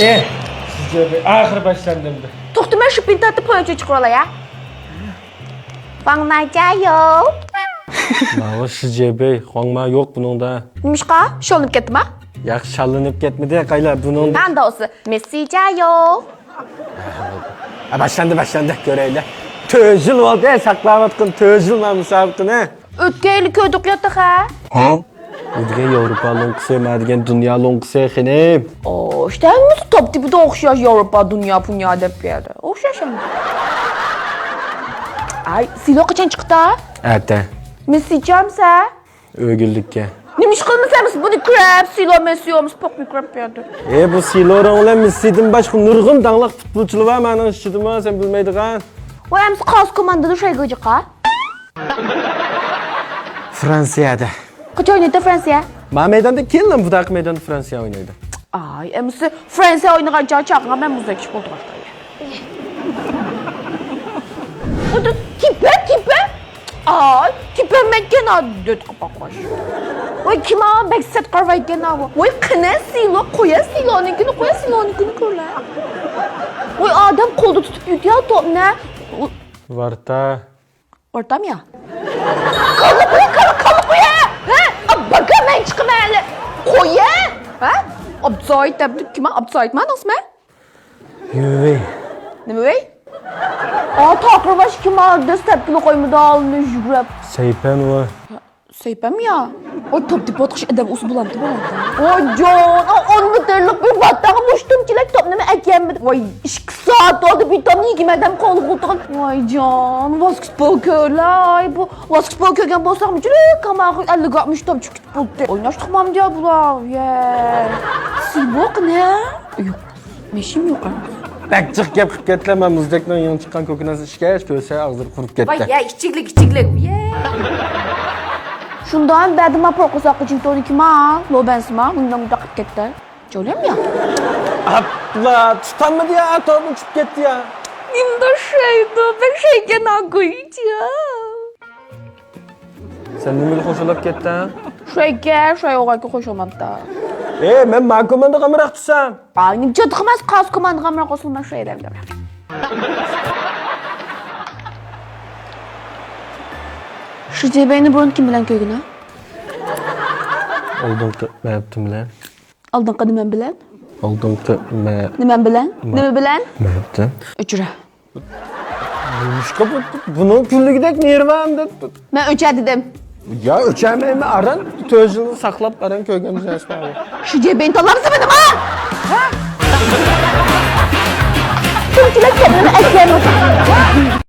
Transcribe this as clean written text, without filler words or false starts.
Sizce ahir başlandım da. To'xtama shu pintatni poyoncha chiqib olay ya. Vangmajayo. Mana sizce bey, xongma yok bunun da. Nimishqa? Sholinib ketdimi? Yaxshi shallanib ketmidi, qaylar bunun. Qanday o'zi? Messijayo. Başlandı, göreyli. 4 yıl oldu ya, saklavatqın 4 yıl namusabqını. O'tgan yili ko'rdik yotiqa. O'zga Yevropa lonkisi, madigan dunyo lonkisi xinim. O, işte hangisi top tipida o'xshash Yevropa, dunyo, punya deb berdi. O'xshashmi? Ay, silo qachon chiqdi? Ata, Messijamsa? o'gillikka. Nima ish qilmasamiz? Buni krab, silo, messiyamiz, pok mikrab berdi. Bu silora ulan Messi'den başqa nurg'un danglaq futbolchilar var meni ishidimi, sen bilmaydigan. Voy, hamiz qos komandada shayga jiqa. Fransiyada. Qachon o'ynaydi Fransiya? Ma maydonda keldim, budak maydonda Fransiya o'ynaydi. Ay, emisi Fransiya o'ynagan joy chaqqa men muzak ish bo'ldi boshqa. O'da tipe. Ay, tipe mekana döt qapaqosh. Voy, kim ham baksat qaraygan avo. Voy, qana silo, qo'ya silonikini ko'rlar. Voy, odam qo'lda tutib yurdi-ya topni. Varta. Ortam ya. Kalı qo'ya. Ha? Baga men chiqmayli. Qo'ya. Ha? Abzoid debdi. Kim abzoid ma'nosimi? Yuvi. Nima voy? Taqirbash kim dastlabkini qo'ymadi olni yugurib. Saypan va Saypam ya. Oy top deb otqish adam o'zi bo'lamdi bo'ladi. Voy jon,onni terlik bir battag'i mushtumchilar topni ekanmidi. Voy 2 soat oldi bitamni yegimadan qolib o'tirgan. Voy jon, basketbolchilar, bu basketbol ko'rgan bo'lsam juda qamag'i 50-60 top chiqib bo'ldi. O'ynash tuxmamdi bular. Silboq ne? Yo'q. Meshim yo'q. Bakchiq gap qilib ketdilar, muzdakdan yon chiqqan ko'kinasi ishkash ko'rsa og'zir qurib ketdi. Voy, kichiklik. Shundan badima proqosa qilib kim Lobensma bundan qilib ketdi. Jo'lam ya. Abla tutanmadı ya, to'p uchib ketdi ya. Nimda şeydi, ben şeyga nagoycha. Sen nimaga qo'shilib ketding? Şey o'g'ayga qo'shaman-da. Men makomanda qamroq tutsam. Ay, nim jod qilmas, qas komanda qamroq qo'shilmas şey deb. Shu jebeni burun kim bilan ko'ygina? Oldingi ma'yaptim bilan. Oldingi nima bilan? Oldingi Nima bilan? Nima bilan? ma'yaptim. Uchra. Mushqa bunun kunligidek nervam deb. Men o'cha dedim. Ya o'chamaymi aran 4 yil saqlab aran ko'rganmiz asmani. Shu jebeni to'larsa nima? Ha? Kimchilar kimni aytgan